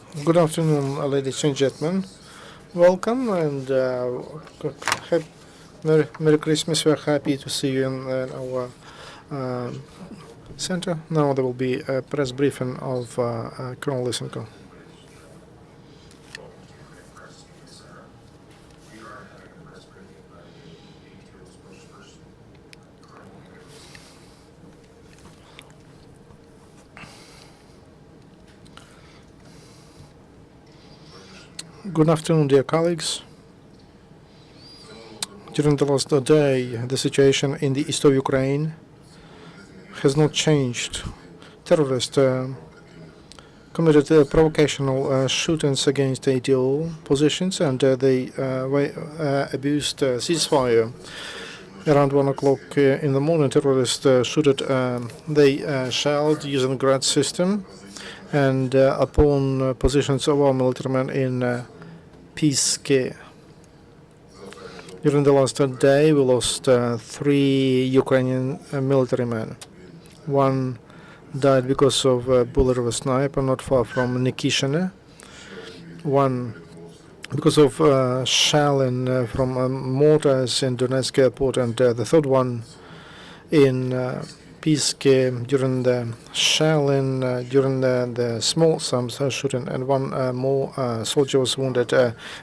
Good afternoon, ladies and gentlemen. Welcome and Merry Christmas. We're happy to see you in our center. Now there will be a press briefing of Colonel Lysenko. Good afternoon, dear colleagues. During the last day, the situation in the east of Ukraine has not changed. Terrorists committed provocational shootings against ATO positions, and they abused ceasefire. Around 1 o'clock in the morning, terrorists they shelled using Grad system and upon positions of our militarymen in Piske. During the last day, we lost 3 Ukrainian military men. One died because of a bullet of a sniper not far from Nikishina. One because of shelling from mortars in Donetsk airport, and the third one in Piske during the shelling, during the small sums shooting, and one more soldier was wounded.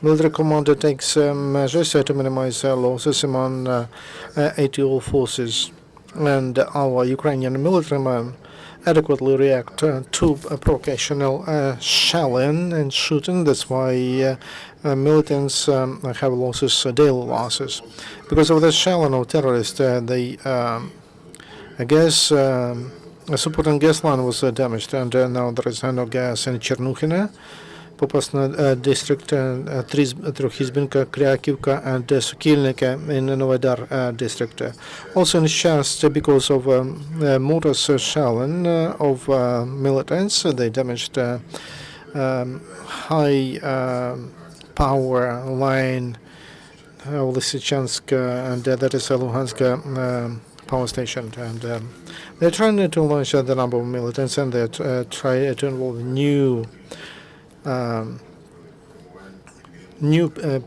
Military commander takes measures to minimize losses among ATO forces, and our Ukrainian militarymen adequately react to provocational shelling and shooting. That's why militants have losses, daily losses. Because of the shelling of terrorists, a supporting gas line was damaged, and now there is no gas in Chernukhina, Popasna district, Trохизбинка, Kryakivka, and Sukilniki in Novodar district. Also in Shast, because of mortar shelling of militants, they damaged high power line of Lysychansk, and that is a Luhansk power station. And they're trying to launch the number of militants, and they try to involve new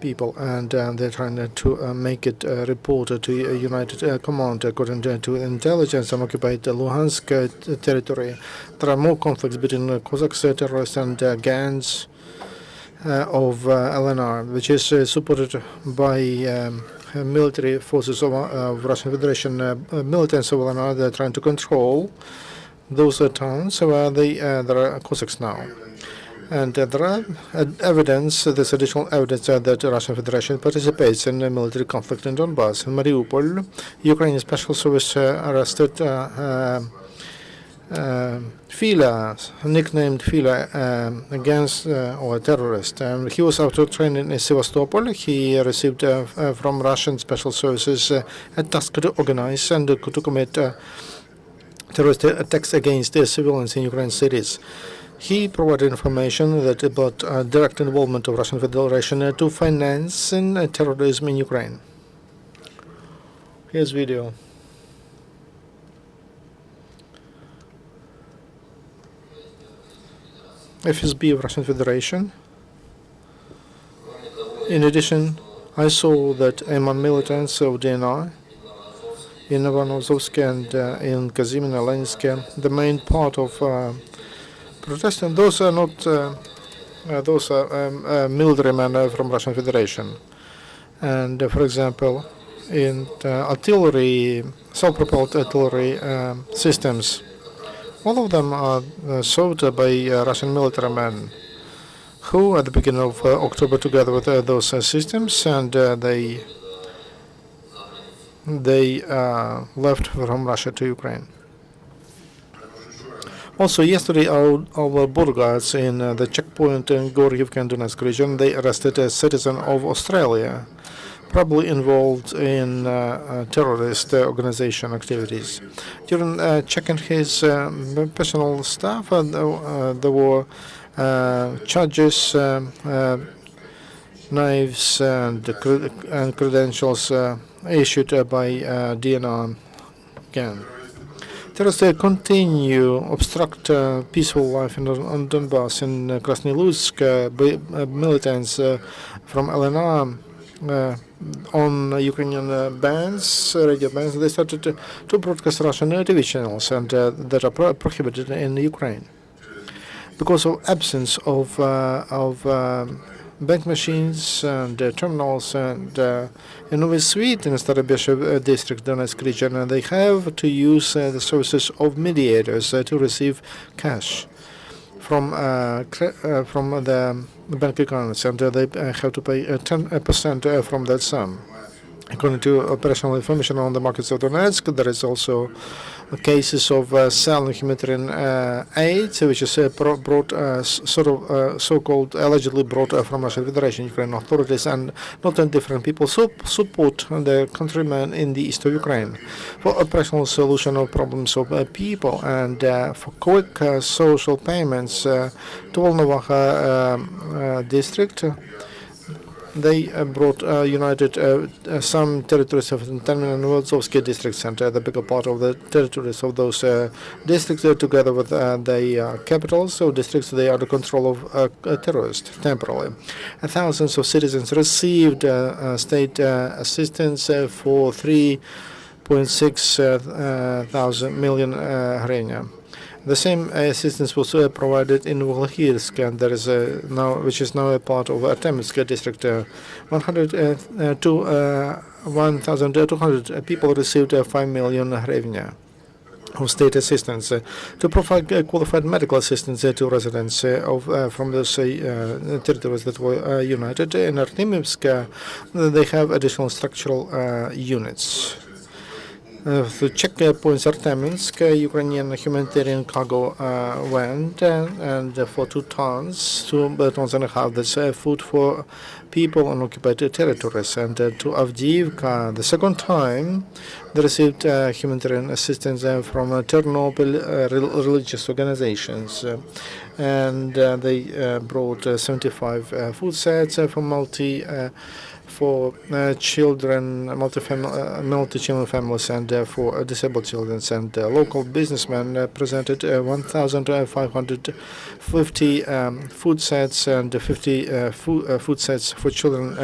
people, and they're trying to make it reported to a united command. According to intelligence on occupied Luhansk territory, there are more conflicts between Cossacks, terrorists, and gangs of LNR, which is supported by military forces of Russian Federation. Militants of LNR, they're trying to control those towns where there are Cossacks now. And there are there's additional evidence that the Russian Federation participates in a military conflict in Donbass. In Mariupol, Ukrainian Special Service arrested Fila, nicknamed Fila, against or a terrorist. He was out of training in Sevastopol. He received from Russian Special Services a task to organize and to commit terrorist attacks against civilians in Ukrainian cities. He provided information that about direct involvement of Russian Federation to financing terrorism in Ukraine. Here's video. FSB of Russian Federation. In addition, I saw that among militants of DNR in Ivanovsky and in Kazim and Leninsk, the main part of protest, and those are not those are military men from Russian Federation. And for example, in artillery, self-propelled artillery systems, all of them are sold by Russian military men who, at the beginning of October, together with those systems, and they left from Russia to Ukraine. Also, yesterday, our border guards in the checkpoint in Gorgivka and Donetsk region, they arrested a citizen of Australia, probably involved in terrorist organization activities. During checking his personal stuff, there were charges, knives, and credentials issued by DNR gang. Terrorists continue obstruct peaceful life on Donbass. In Krasnylutsk, militants from LNR on Ukrainian bands, radio bands, they started to broadcast Russian TV channels and that are prohibited in Ukraine because of absence of bank machines and terminals. And in Novi Svit, in Starobeshev district, Donetsk region, they have to use the services of mediators to receive cash from the bank accounts, and they have to pay 10% from that sum. According to operational information on the markets of Donetsk, there is also cases of selling humanitarian aid, which is brought, so-called allegedly brought from Russian Federation. Ukrainian authorities and not only different people support the countrymen in the east of Ukraine for operational solution of problems of people and for quick social payments to Volnovakha district. They brought united some territories of Termin and Volzovsky districts, and the bigger part of the territories of those districts together with the capitals of districts. They are under control of terrorists temporarily. Thousands of citizens received state assistance for 3.6 thousand million hryvnia. The same assistance was provided in Volkhirsk, and there is which is now a part of Artemitsk district. 1,200 people received 5 million hryvnia of state assistance to provide qualified medical assistance to residents from those territories that were united. In Artemivsk, they have additional structural units. The checkpoints Arteminsk, Ukrainian humanitarian cargo went, and for 2 tons, 2.5 tons, that's food for people on occupied territories. And to Avdiivka, the second time, they received humanitarian assistance from Ternopil religious organizations. And they brought 75 food sets for children, multi-children families, and for disabled children. And local businessmen presented 1,550 food sets and 50 food sets for children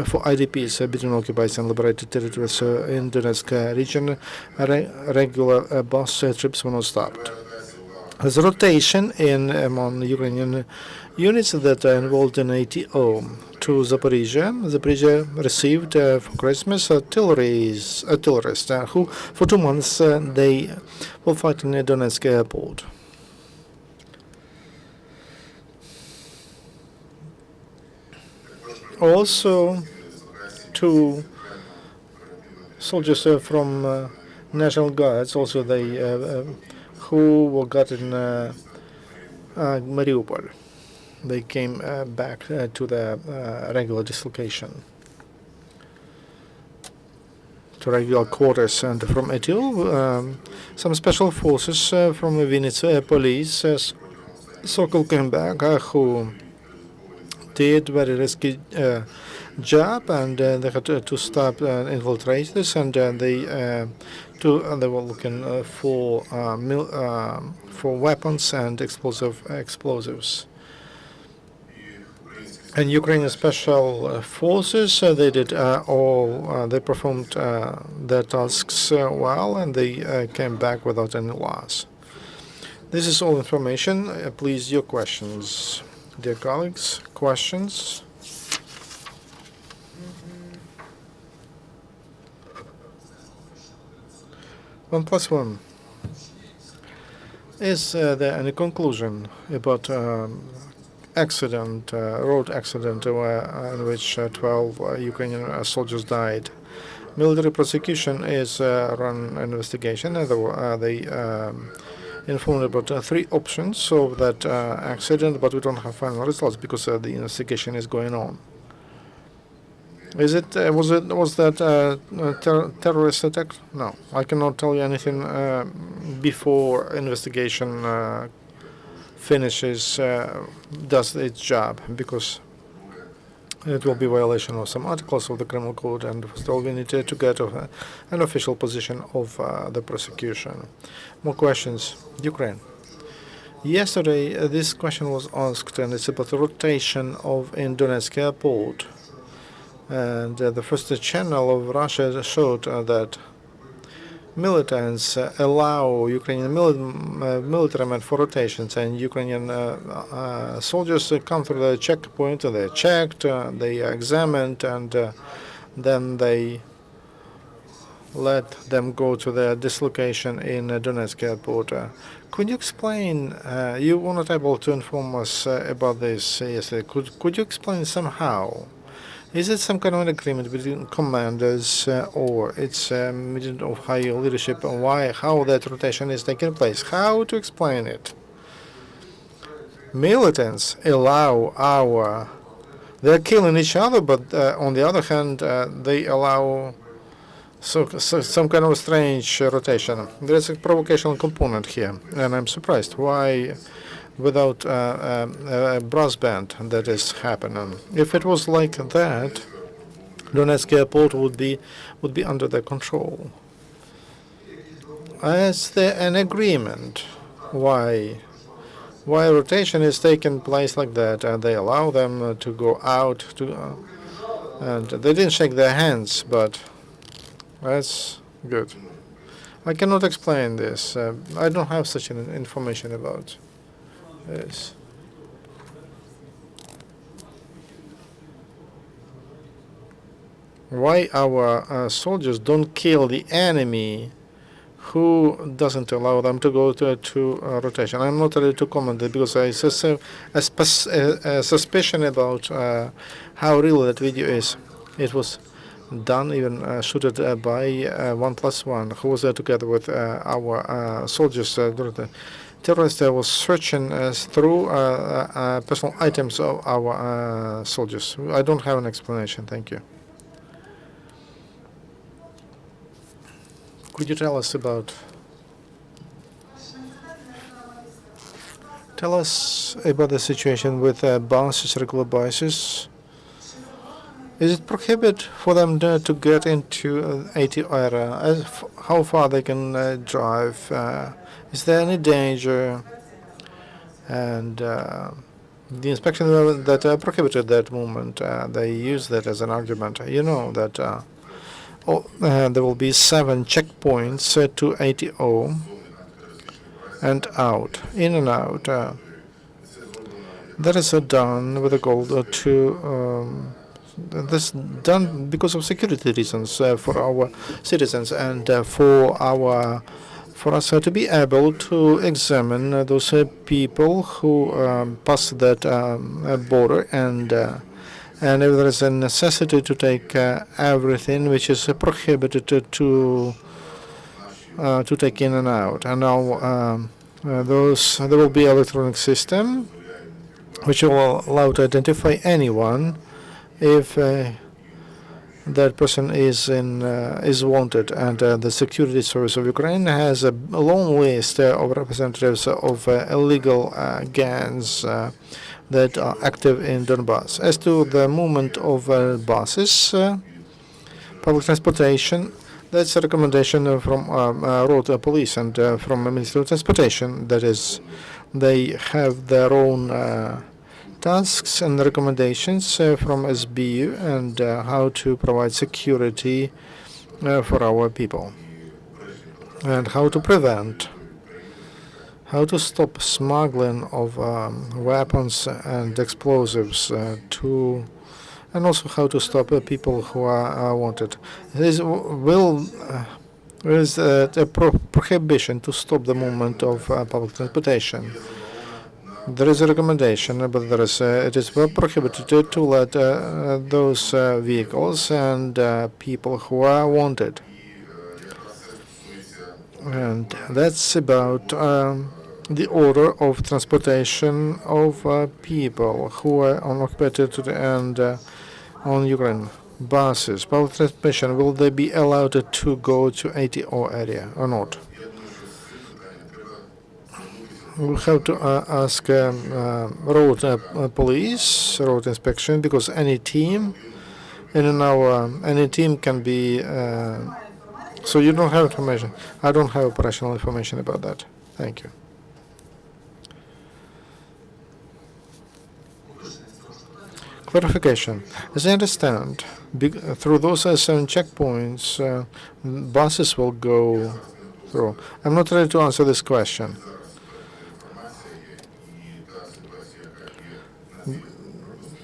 for IDPs between occupied and liberated territories in Donetsk region. Regular bus trips were not stopped. There's a rotation among Ukrainian units that are involved in ATO. To Zaporizhia, Zaporizhia received for Christmas artillerists who, for 2 months, they will fight in the Donetsk airport. Also, 2 soldiers from National Guards, also they who were got in Mariupol. They came back to the regular dislocation, to regular quarters. And from Etil, some special forces from the Vinnytsia police so-called came back, who did very risky job, and they had to stop infiltrators, and they were looking for weapons and explosives. And Ukrainian special forces, they did they performed their tasks well, and they came back without any loss. This is all information. Please, your questions. Dear colleagues, questions? One plus one. Is there any conclusion about road accident in which 12 Ukrainian soldiers died? Military prosecution is run investigation. They informed about 3 options of that accident, but we don't have final results because the investigation is going on. Was that terrorist attack? No, I cannot tell you anything before investigation finishes, does its job, because It will be violation of some articles of the criminal code, and first of all, we need to get an official position of the prosecution. More questions? Ukraine. Yesterday, this question was asked, and it's about the rotation of in Donetsk airport. And the first channel of Russia showed that militants allow Ukrainian military men for rotations, and Ukrainian soldiers come through the checkpoint, they're checked, they are examined, and then they let them go to their dislocation in Donetsk airport. Could you explain, you were not able to inform us about this yesterday, could you explain somehow? Is it some kind of an agreement between commanders or it's a meeting of higher leadership, and how that rotation is taking place? How to explain it? Militants allow they're killing each other, but on the other hand, they allow some kind of strange rotation. There's a provocational component here, and I'm surprised why without a brass band that is happening. If it was like that, Donetsk airport would be under their control. Is there an agreement why rotation is taking place like that, and they allow them to go out and they didn't shake their hands, but that's good. I cannot explain this. I don't have such an information about. Yes. Why our soldiers don't kill the enemy who doesn't allow them to go to rotation? I'm not ready to comment it because I a suspicion about how real that video is. It was done, even shooted by 1+1, who was there together with our soldiers during the terrorist was searching through personal items of our soldiers. I don't have an explanation. Thank you. Could you tell us about the situation with buses, regular buses? Is it prohibited for them to get into 80 area? How far they can drive? Is there any danger? And the inspection that prohibited that movement, they use that as an argument. You know that there will be 7 checkpoints to 80 and out, in and out. That is done with a goal to this done because of security reasons for our citizens and for us to be able to examine those people who pass that border, and if there is a necessity to take everything which is prohibited to take in and out. And now there will be electronic system which will allow to identify anyone if that person is wanted, and the security service of Ukraine has a long list of representatives of illegal gangs that are active in Donbass. As to the movement of buses, public transportation, that's a recommendation from road police and from Ministry of Transportation. That is, they have their own tasks and recommendations from SBU and how to provide security for our people, and how to prevent, how to stop smuggling of weapons and explosives and also how to stop people who are wanted. There is a prohibition to stop the movement of public transportation. There is a recommendation, but it is prohibited to let those vehicles and people who are wanted. And that's about the order of transportation of people who are on occupied and on Ukraine. Buses, public transportation, will they be allowed to go to 80 area or not? We have to ask road police, road inspection, because any team in an hour, any team can be. So you don't have information. I don't have operational information about that. Thank you. Clarification. As I understand, through those 7 checkpoints, buses will go through. I'm not ready to answer this question.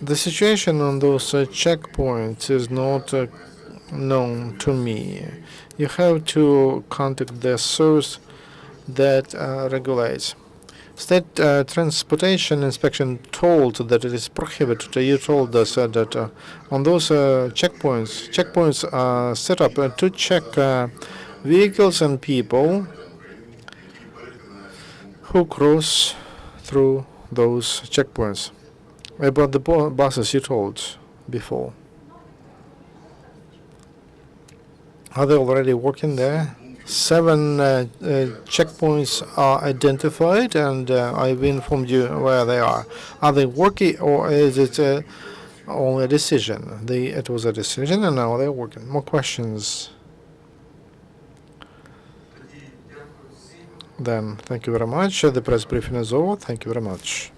The situation on those checkpoints is not known to me. You have to contact the source that regulates. State Transportation Inspection told that it is prohibited. You told us that on those checkpoints are set up to check vehicles and people who cross through those checkpoints. About the buses you told before. Are they already working there? 7 checkpoints are identified, and I've informed you where they are. Are they working, or is it only a decision? It was a decision, and now they're working. More questions? Then, thank you very much. The press briefing is over. Thank you very much.